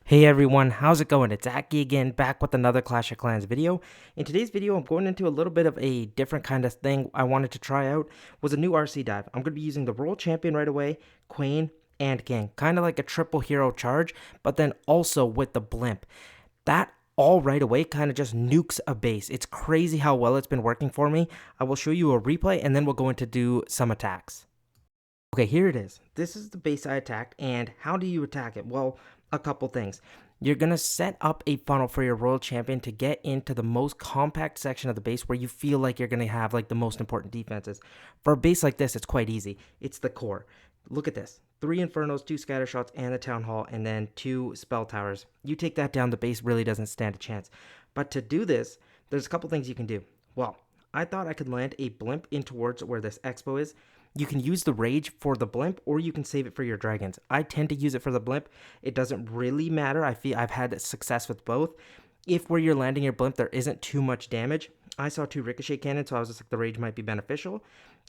Hey everyone, how's it going? It's Aki again, back with another Clash of Clans video. In today's video, I'm going into a little bit of a different kind of thing I wanted to try out. Was a new RC dive. I'm going to be using the World Champion right away, Queen, and King. Kind of like a triple hero charge, but then also with the Blimp. That all right away kind of just nukes a base. It's crazy how well it's been working for me. I will show you a replay and then we'll go into do some attacks. Okay, here it is. This is the base I attacked, and how do you attack it? Well, a couple things. You're going to set up a funnel for your World Champion to get into the most compact section of the base where you feel like you're going to have like the most important defenses. For a base like this, it's quite easy. It's the core. Look at this. 3 Infernos, 2 Scatter Shots, and the Town Hall, and then 2 Spell Towers. You take that down, the base really doesn't stand a chance. But to do this, there's a couple things you can do. Well, I thought I could land a Blimp in towards where this Expo is. You can use the Rage for the Blimp, or you can save it for your Dragons. I tend to use it for the Blimp. It doesn't really matter. I feel I've had success with both. If where you're landing your Blimp, there isn't too much damage. I saw 2 Ricochet Cannons, so I was just like, the Rage might be beneficial.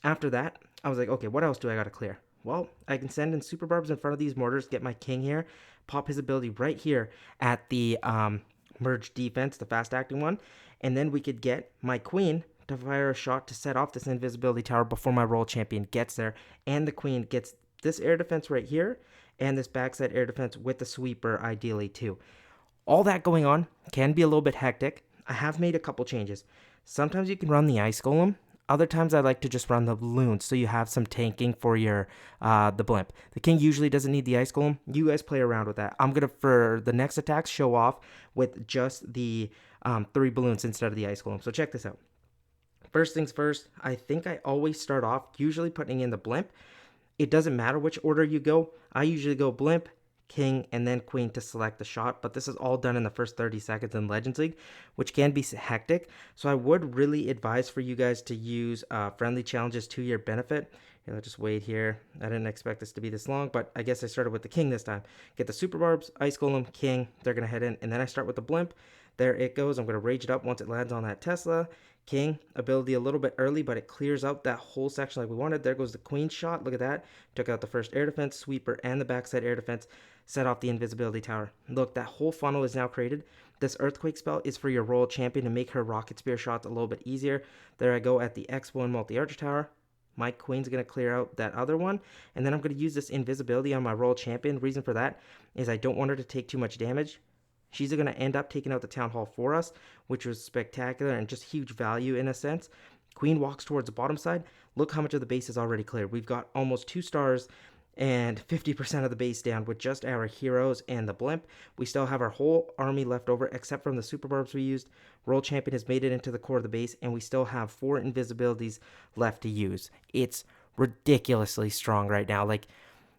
After that, I was like, okay, what else do I got to clear? Well, I can send in Super Barbs in front of these mortars, get my King here, pop his ability right here at the Merge Defense, the fast-acting one, and then we could get my Queen to fire a shot to set off this invisibility tower before my World Champion gets there, and the Queen gets this air defense right here, and this backside air defense with the sweeper ideally too. All that going on can be a little bit hectic. I have made a couple changes. Sometimes you can run the Ice Golem. Other times I like to just run the balloons so you have some tanking for your the Blimp. The King usually doesn't need the Ice Golem. You guys play around with that. I'm going to, for the next attacks, show off with just the 3 balloons instead of the Ice Golem. So check this out. First things first, I think I always start off usually putting in the Blimp. It doesn't matter which order you go. I usually go Blimp, King, and then Queen to select the shot, but this is all done in the first 30 seconds in Legends League, which can be hectic. So I would really advise for you guys to use friendly challenges to your benefit. Here, let's just wait here. I didn't expect this to be this long, but I guess I started with the King this time. Get the Super Barbs, Ice Golem, King, they're going to head in, and then I start with the Blimp. There it goes. I'm going to rage it up once it lands on that Tesla. King, ability a little bit early, but it clears out that whole section like we wanted. There goes the Queen shot. Look at that. Took out the first air defense, sweeper, and the backside air defense. Set off the invisibility tower. Look, that whole funnel is now created. This Earthquake spell is for your World Champion to make her Rocket Spear shots a little bit easier. There I go at the Expo and Multi-Archer Tower. My Queen's going to clear out that other one. And then I'm going to use this invisibility on my World Champion. The reason for that is I don't want her to take too much damage. She's going to end up taking out the Town Hall for us, which was spectacular and just huge value in a sense. Queen walks towards the bottom side. Look how much of the base is already cleared. We've got almost 2 stars and 50% of the base down with just our heroes and the Blimp. We still have our whole army left over except from the Super Barbs we used. World Champion has made it into the core of the base, and we still have 4 invisibilities left to use. It's ridiculously strong right now. Like,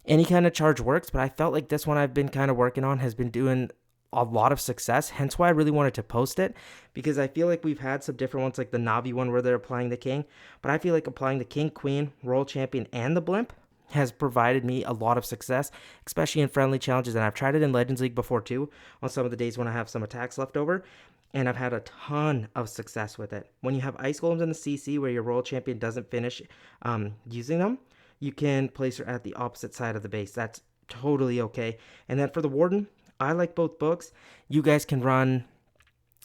any kind of charge works, but I felt like this one I've been kind of working on has been doing a lot of success, hence why I really wanted to post it, because I feel like we've had some different ones like the Navi one where they're applying the King, but I feel like applying the King, Queen, World Champion, and the Blimp has provided me a lot of success, especially in friendly challenges, and I've tried it in Legends League before too, on some of the days when I have some attacks left over, and I've had a ton of success with it. When you have Ice Golems in the CC where your World Champion doesn't finish using them, you can place her at the opposite side of the base. That's totally okay. And then for the Warden, I like both books. You guys can run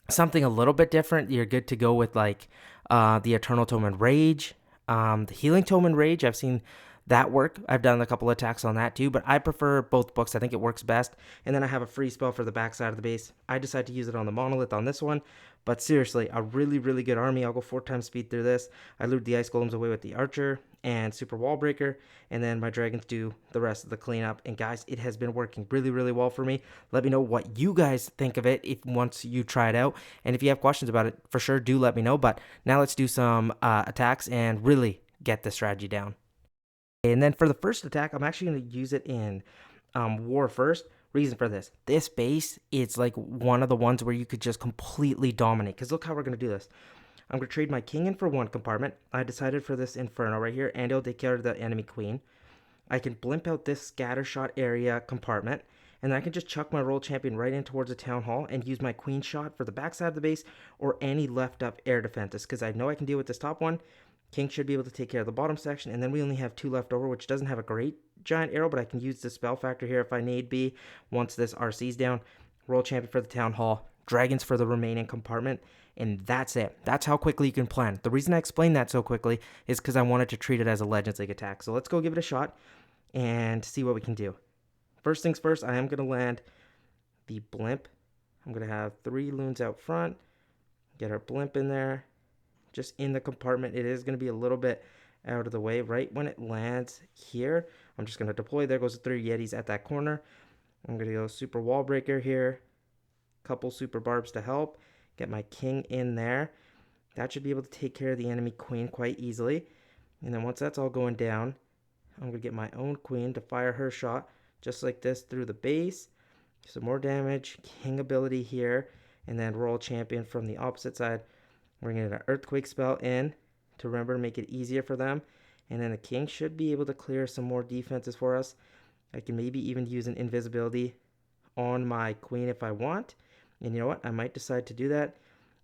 something a little bit different. You're good to go with like the Eternal Tome and Rage, the Healing Tome and Rage. I've seen that work. I've done a couple attacks on that too, but I prefer both books. I think it works best. And then I have a free spell for the backside of the base. I decided to use it on the Monolith on this one, but seriously, a really, really good army. I'll go 4 times speed through this. I lured the Ice Golems away with the Archer and Super Wall Breaker, and then my Dragons do the rest of the cleanup. And guys, it has been working really, really well for me. Let me know what you guys think of it if once you try it out. And if you have questions about it, for sure, do let me know. But now let's do some attacks and really get the strategy down. And then for the first attack, I'm actually going to use it in War first. Reason for this. This base is like one of the ones where you could just completely dominate. Because look how we're going to do this. I'm going to trade my King in for 1 compartment. I decided for this Inferno right here, and it'll take care of the enemy Queen. I can blimp out this Scattershot area compartment, and then I can just chuck my World Champion right in towards the Town Hall and use my Queen shot for the backside of the base or any left up air defenses, because I know I can deal with this top one. King should be able to take care of the bottom section, and then we only have 2 left over, which doesn't have a great giant arrow, but I can use the spell factor here if I need be once this RC's down. World Champion for the Town Hall, Dragons for the remaining compartment, and that's it. That's how quickly you can plan. The reason I explained that so quickly is because I wanted to treat it as a Legends League attack. So let's go give it a shot and see what we can do. First things first, I am going to land the blimp. I'm going to have 3 loons out front, get our blimp in there, just in the compartment. It is going to be a little bit out of the way. Right when it lands here, I'm just going to deploy. There goes the 3 Yetis at that corner. I'm going to go super wall breaker here, couple super barbs to help, get my king in there. That should be able to take care of the enemy queen quite easily. And then once that's all going down, I'm going to get my own queen to fire her shot just like this through the base. Some more damage, king ability here, and then World Champion from the opposite side. We're going to get an earthquake spell in to remember to make it easier for them. And then the king should be able to clear some more defenses for us. I can maybe even use an invisibility on my queen if I want. And you know what? I might decide to do that.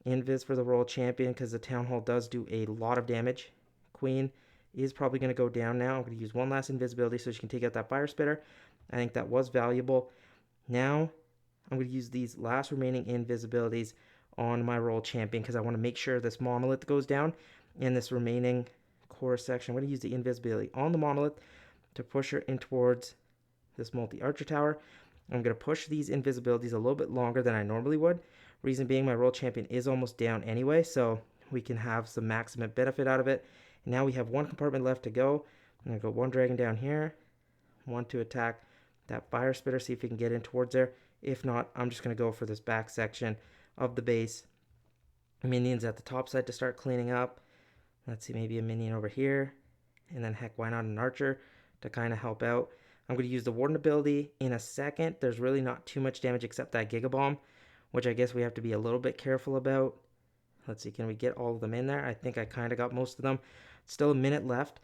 Invis for the World Champion because the Town Hall does do a lot of damage. Queen is probably going to go down now. I'm going to use one last invisibility so she can take out that fire spitter. I think that was valuable. Now I'm going to use these last remaining invisibilities on my World Champion because I want to make sure this monolith goes down in this remaining core section. I'm going to use the invisibility on the monolith to push her in towards this multi-archer tower. I'm going to push these invisibilities a little bit longer than I normally would. Reason being, my World Champion is almost down anyway, so we can have some maximum benefit out of it. And now we have one compartment left to go. I'm going to go one dragon down here, one to attack that fire spitter, see if we can get in towards there. If not, I'm just going to go for this back section of the base. Minions at the top side to start cleaning up. Let's see, maybe a minion over here. And then heck, why not an archer to kind of help out. I'm going to use the Warden ability in a second. There's really not too much damage except that Giga Bomb, which I guess we have to be a little bit careful about. Let's see, can we get all of them in there? I think I kind of got most of them. Still a minute left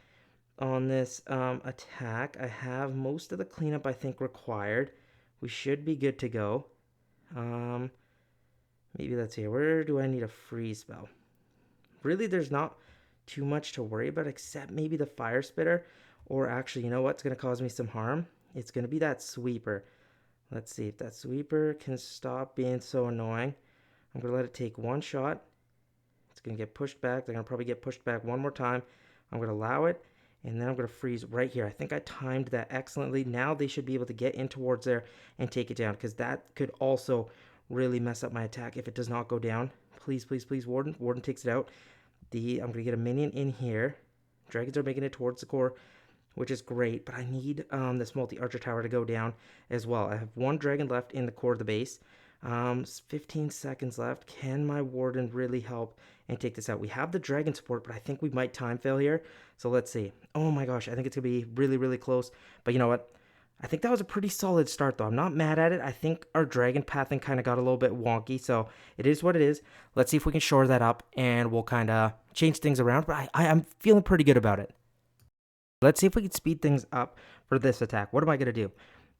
on this attack. I have most of the cleanup I think required. We should be good to go. Maybe let's see, where do I need a freeze spell? Really, there's not too much to worry about except maybe the fire spitter. Or actually, you know what's going to cause me some harm? It's going to be that sweeper. Let's see if that sweeper can stop being so annoying. I'm going to let it take one shot. It's going to get pushed back. They're going to probably get pushed back one more time. I'm going to allow it. And then I'm going to freeze right here. I think I timed that excellently. Now they should be able to get in towards there and take it down. Because that could also really mess up my attack if it does not go down. Please, please, please, Warden. Warden takes it out. I'm going to get a minion in here. Dragons are making it towards the core, which is great, but I need this multi-archer tower to go down as well. I have one dragon left in the core of the base. 15 seconds left. Can my Warden really help and take this out? We have the dragon support, but I think we might time fail here. So let's see. Oh my gosh, I think it's going to be really, really close. But you know what? I think that was a pretty solid start, though. I'm not mad at it. I think our dragon pathing kind of got a little bit wonky, so it is what it is. Let's see if we can shore that up, and we'll kind of change things around. But I'm feeling pretty good about it. Let's see if we can speed things up for this attack. What am I going to do?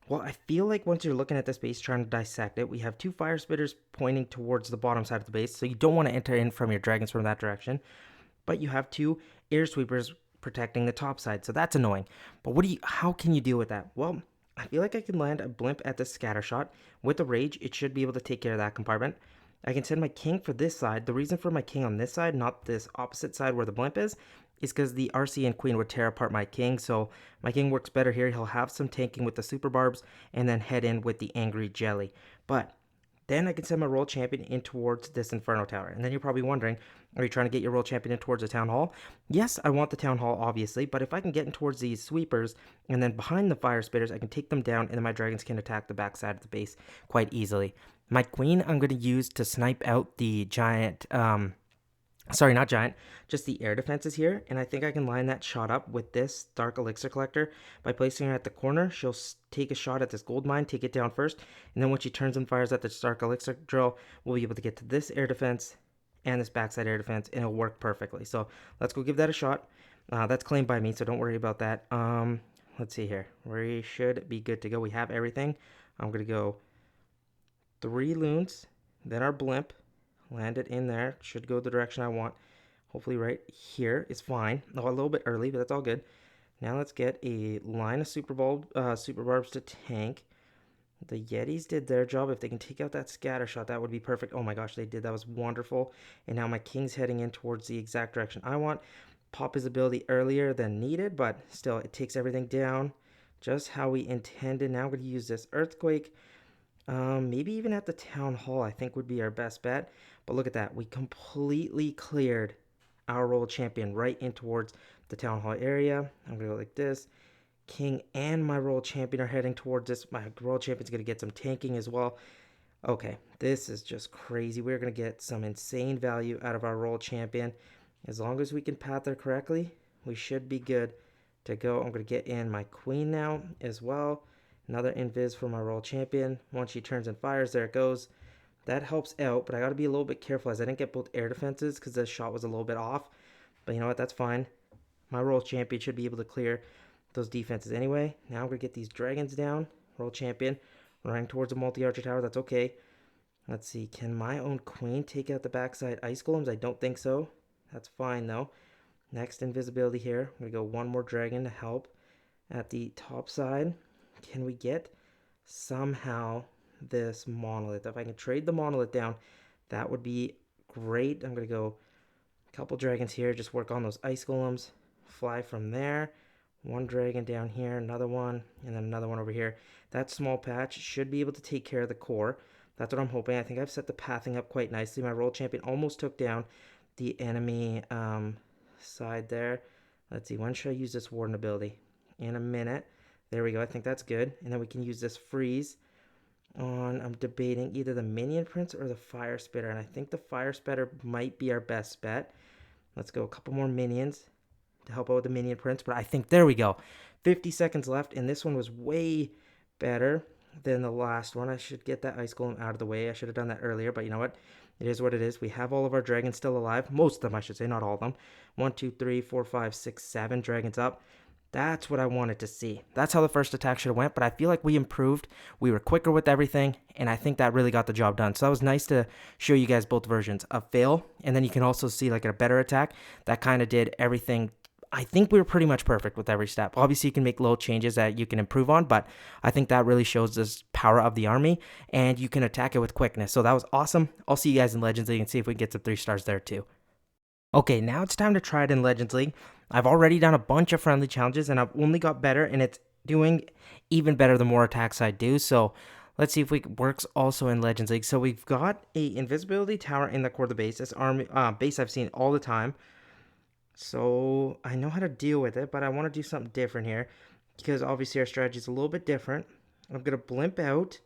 Well, I feel like once you're looking at this base, trying to dissect it, we have 2 fire spitters pointing towards the bottom side of the base, so you don't want to enter in from your dragons from that direction. But you have 2 air sweepers protecting the top side, so that's annoying. But how can you deal with that? Well, I feel like I can land a blimp at the scatter shot. With the rage, it should be able to take care of that compartment. I can send my king for this side. The reason for my king on this side, not this opposite side where the blimp is because the RC and queen would tear apart my king. So my king works better here. He'll have some tanking with the super barbs and then head in with the angry jelly. But then I can send my World Champion in towards this Inferno Tower. And then you're probably wondering, are you trying to get your World Champion in towards the Town Hall? Yes, I want the Town Hall, obviously. But if I can get in towards these sweepers and then behind the fire spitters, I can take them down and then my dragons can attack the backside of the base quite easily. My queen I'm going to use to snipe out the giant... Sorry, not giant, just the air defenses here, and I think I can line that shot up with this Dark Elixir Collector. By placing her at the corner, she'll take a shot at this gold mine, take it down first, and then when she turns and fires at the Dark Elixir drill, we'll be able to get to this air defense and this backside air defense, and it'll work perfectly. So let's go give that a shot. That's claimed by me, so don't worry about that. Let's see here. We should be good to go. We have everything. I'm going to go 3 loons, then our blimp. Land it in there. Should go the direction I want. Hopefully right here is fine. Oh, a little bit early, but that's all good. Now let's get a line of super barbs to tank. The Yetis did their job. If they can take out that scatter shot, that would be perfect. Oh my gosh, they did. That was wonderful. And now my king's heading in towards the exact direction I want. Pop his ability earlier than needed, but still, it takes everything down just how we intended. Now we're going to use this Earthquake. Maybe even at the Town Hall, I think would be our best bet. But look at that. We completely cleared our World Champion right in towards the Town Hall area. I'm going to go like this. King and my World Champion are heading towards this. My World Champion's going to get some tanking as well. Okay, this is just crazy. We're going to get some insane value out of our World Champion. As long as we can path her correctly, we should be good to go. I'm going to get in my Queen now as well. Another invis for my World Champion. Once she turns and fires, there it goes. That helps out, but I got to be a little bit careful as I didn't get both air defenses because the shot was a little bit off. But you know what? That's fine. My World Champion should be able to clear those defenses anyway. Now we're going to get these dragons down. World Champion running towards a multi-archer tower. That's okay. Let's see. Can my own Queen take out the backside ice golems? I don't think so. That's fine though. Next invisibility here. I'm going to go one more dragon to help at the top side. Can we get somehow this monolith? If I can trade the monolith down, that would be great. I'm going to go a couple dragons here. Just work on those ice golems. Fly from there. One dragon down here, another one, and then another one over here. That small patch should be able to take care of the core. That's what I'm hoping. I think I've set the pathing up quite nicely. My World Champion almost took down the enemy side there. Let's see, when should I use this Warden ability? In a minute. There we go. I think that's good. And then we can use this freeze on, I'm debating either the Minion Prince or the Fire Spitter. And I think the Fire Spitter might be our best bet. Let's go a couple more minions to help out with the Minion Prince. But I think, there we go. 50 seconds left. And this one was way better than the last one. I should get that Ice Golem out of the way. I should have done that earlier. But you know what? It is what it is. We have all of our dragons still alive. Most of them, I should say. Not all of them. 1, 2, 3, 4, 5, 6, 7 dragons up. That's what I wanted to see. That's how the first attack should have went, but I feel like we improved. We were quicker with everything, and I think that really got the job done. So that was nice to show you guys both versions of fail, and then you can also see like a better attack that kind of did everything. I think we were pretty much perfect with every step. Obviously, you can make little changes that you can improve on, but I think that really shows this power of the army, and you can attack it with quickness. So that was awesome. I'll see you guys in Legends League and see if we can get some 3 stars there too. Okay, now it's time to try it in Legends League. I've already done a bunch of friendly challenges, and I've only got better, and it's doing even better the more attacks I do. So let's see if it works also in Legends League. So we've got a invisibility tower in the core of the base. This army base I've seen all the time. So I know how to deal with it, but I want to do something different here because obviously our strategy is a little bit different. I'm going to blimp out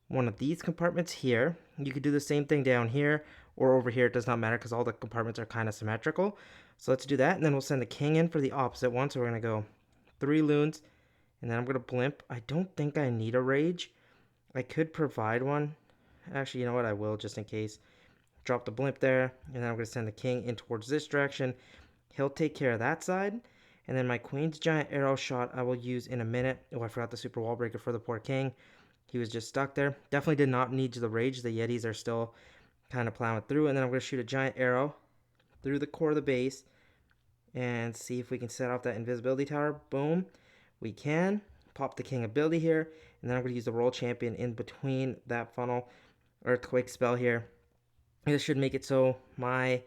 one of these compartments here. You could do the same thing down here or over here. It does not matter because all the compartments are kind of symmetrical. So let's do that, and then we'll send the king in for the opposite one. So we're going to go 3 loons, and then I'm going to blimp. I don't think I need a rage. I could provide one. Actually, you know what? I will just in case. Drop the blimp there, and then I'm going to send the king in towards this direction. He'll take care of that side, and then my queen's giant arrow shot I will use in a minute. Oh, I forgot the super wall breaker for the poor king. He was just stuck there. Definitely did not need the rage. The Yetis are still kind of plowing through, and then I'm going to shoot a giant arrow through the core of the base and see if we can set off that invisibility tower. Boom. We can. Pop the king ability here, and then I'm going to use the World Champion in between that funnel earthquake spell here. This should make it so my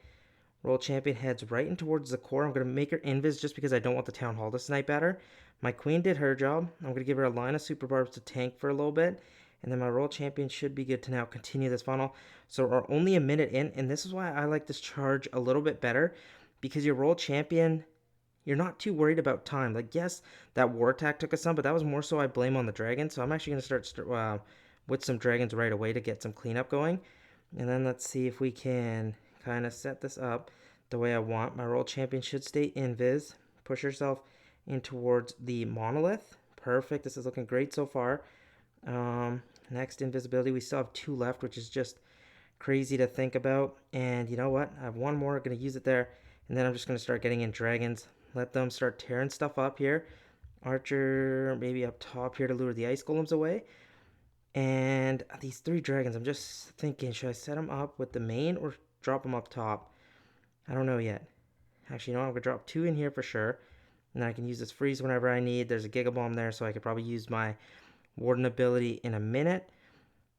World Champion heads right in towards the core. I'm going to make her invis just because I don't want the Town Hall to snipe at her. My queen did her job. I'm going to give her a line of super barbs to tank for a little bit. And then my World Champion should be good to now continue this funnel. So we're only a minute in, and this is why I like this charge a little bit better. Because your World Champion, you're not too worried about time. Like, yes, that war attack took us some, but that was more so I blame on the dragon. So I'm actually going to start with some dragons right away to get some cleanup going. And then let's see if we can kind of set this up the way I want. My World Champion should stay invis. Push herself in towards the monolith. Perfect. This is looking great so far. Next invisibility. We still have 2 left, which is just crazy to think about. And you know what? I have 1 more. I'm going to use it there. And then I'm just going to start getting in dragons. Let them start tearing stuff up here. Archer maybe up top here to lure the ice golems away. And these 3 dragons, I'm just thinking, should I set them up with the main or drop them up top? I don't know yet. Actually, you know what? I'm going to drop 2 in here for sure. And then I can use this freeze whenever I need. There's a Giga Bomb there, so I could probably use my Warden ability in a minute.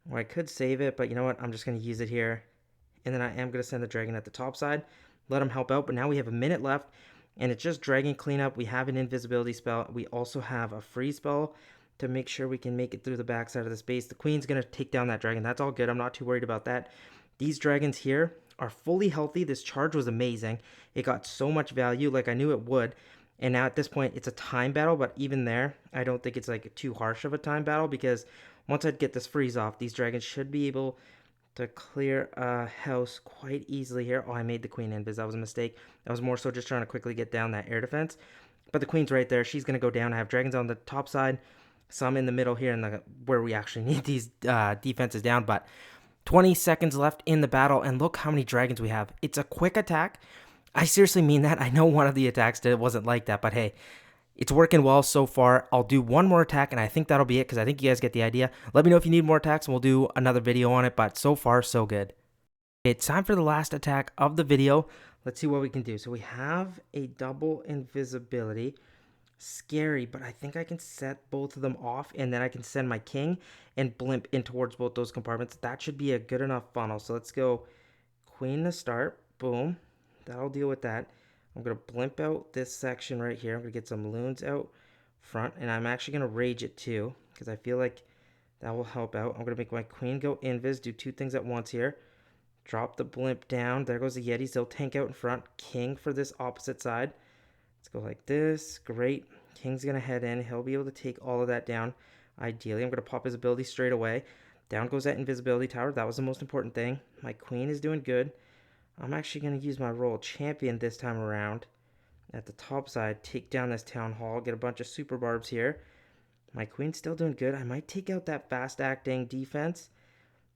Or I could save it, but you know what? I'm just going to use it here. And then I am going to send the dragon at the top side. Let him help out, but now we have a minute left. And it's just dragon cleanup. We have an invisibility spell. We also have a freeze spell to make sure we can make it through the backside of the space. The queen's going to take down that dragon. That's all good. I'm not too worried about that. These dragons here are fully healthy. This charge was amazing. It got so much value like I knew it would. And now at this point, it's a time battle, but even there, I don't think it's like too harsh of a time battle because once I get this freeze off, these dragons should be able to clear a house quite easily here. Oh, I made the queen invis. That was a mistake. I was more so just trying to quickly get down that air defense. But the queen's right there. She's going to go down. I have dragons on the top side, some in the middle here, where we actually need these defenses down. But 20 seconds left in the battle, and look how many dragons we have. It's a quick attack. I seriously mean that. I know one of the attacks wasn't like that, but hey, it's working well so far. I'll do one more attack, and I think that'll be it because I think you guys get the idea. Let me know if you need more attacks, and we'll do another video on it, but so far, so good. It's time for the last attack of the video. Let's see what we can do. So we have a double invisibility. Scary, but I think I can set both of them off, and then I can send my king and blimp in towards both those compartments. That should be a good enough funnel. So let's go queen to start. Boom. That'll deal with that. I'm going to blimp out this section right here. I'm going to get some loons out front, and I'm actually going to rage it too because I feel like that will help out. I'm going to make my queen go invis, do two things at once here. Drop the blimp down. There goes the Yetis. They'll tank out in front. King for this opposite side. Let's go like this. Great. King's going to head in. He'll be able to take all of that down. Ideally, I'm going to pop his ability straight away. Down goes that invisibility tower. That was the most important thing. My queen is doing good. I'm actually going to use my royal champion this time around. At the top side, take down this town hall. Get a bunch of super barbs here. My queen's still doing good. I might take out that fast acting defense.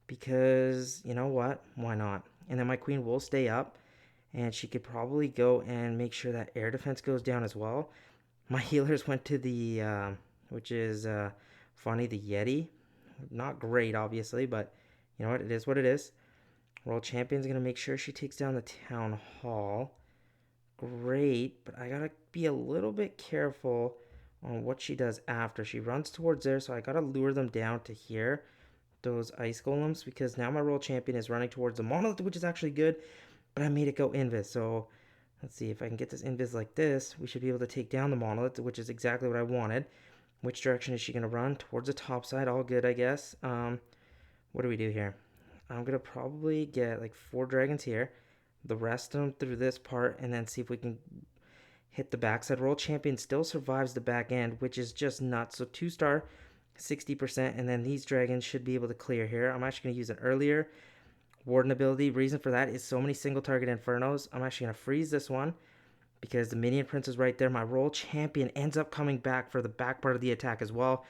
Because, you know what? Why not? And then my queen will stay up. And she could probably go and make sure that air defense goes down as well. My healers went to the, which is funny, the Yeti. Not great, obviously, but you know what? It is what it is. World Champion's going to make sure she takes down the Town Hall. Great, but I got to be a little bit careful on what she does after. She runs towards there, so I got to lure them down to here, those Ice Golems, because now my World Champion is running towards the Monolith, which is actually good, but I made it go invis. So let's see if I can get this invis like this. We should be able to take down the Monolith, which is exactly what I wanted. Which direction is she going to run? Towards the top side. All good, I guess. What do we do here? I'm going to probably get like 4 dragons here. The rest of them through this part. And then see if we can hit the backside. World Champion still survives the back end, which is just nuts. So 2-star, 60%. And then these dragons should be able to clear here. I'm actually going to use an earlier Warden ability. Reason for that is so many single target Infernos. I'm actually going to freeze this one because the Minion Prince is right there. My World Champion ends up coming back for the back part of the attack as well.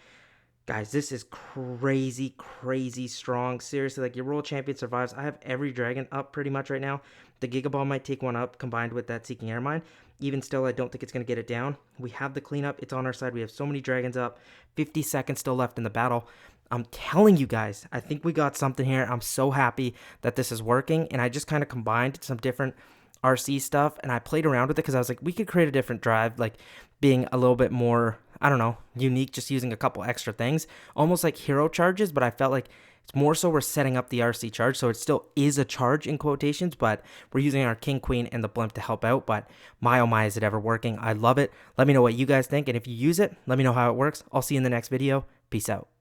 Guys, this is crazy, crazy strong. Seriously, like your World Champion survives. I have every dragon up pretty much right now. The Gigaball might take one up combined with that Seeking Air Mine. Even still, I don't think it's going to get it down. We have the cleanup. It's on our side. We have so many dragons up. 50 seconds still left in the battle. I'm telling you guys, I think we got something here. I'm so happy that this is working. And I just kind of combined some different RC stuff. And I played around with it because I was like, we could create a different drive, like being a little bit more, I don't know, unique, just using a couple extra things. Almost like hero charges, but I felt like it's more so we're setting up the RC charge, so it still is a charge in quotations, but we're using our King, Queen, and the Blimp to help out. But my oh my, is it ever working? I love it. Let me know what you guys think, and if you use it, let me know how it works. I'll see you in the next video. Peace out.